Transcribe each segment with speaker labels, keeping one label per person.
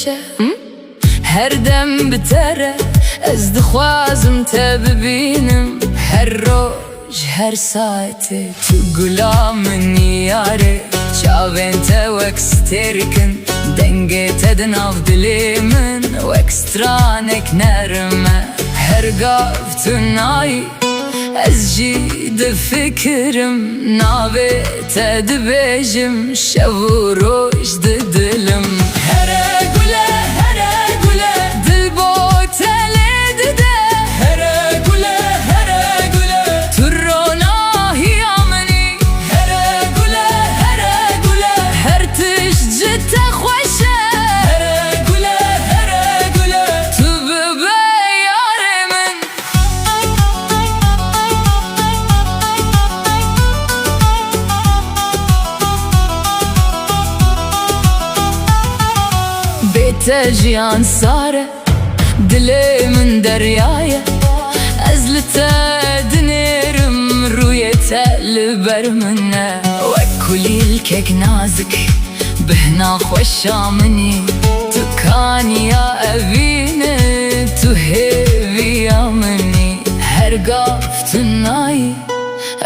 Speaker 1: بشه هر دم بتره از دخوازم تا ببینم هر روز هر ساعت تو گلامنی یاره چاوین تا وکسترکن دنگی تا دناف دلی من وکسترانک نرمه هر گاف تو نایی از جید فکرم ناوی تا دبیجم شو روش دلم هره گله هره گله دل با تلی دده هره گله تو روناهی آمنی هره گله هر تش جت خوشه هره گله تو ببه یار من بیت جیان ساره دلی من دریایه از لتا دنیرم روی تل بر منه و کلیل کک نازک بهنا خوشا منی تو کانی یا اوینه تو هیوی منی هر گاف تو نایی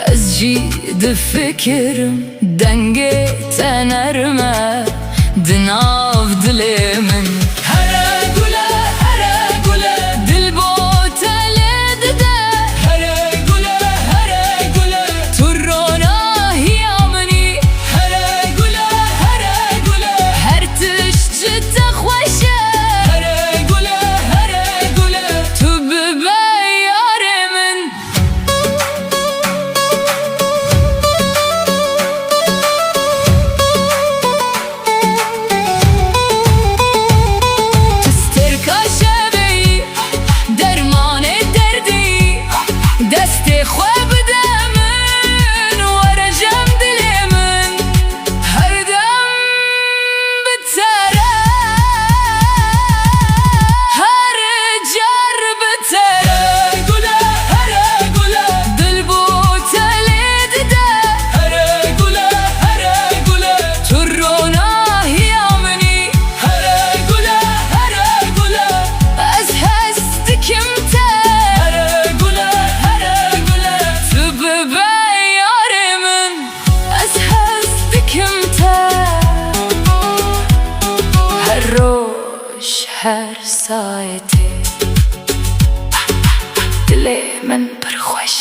Speaker 1: از جید فکرم دنگی تنرمه دناف دلی من هره گله دل با تلی دده هره گله تو روناهی آمنی هره گله هر تش جت خوشه هره گله تو ببه یار من دستی خواب دمن و رجم دلی من هر دم بتره هر جر بتره گله دل بو تلی دده هره گله تو روناهی آمنی هره گله از هست کمتر روش هر ساعتی دلی من پرخوش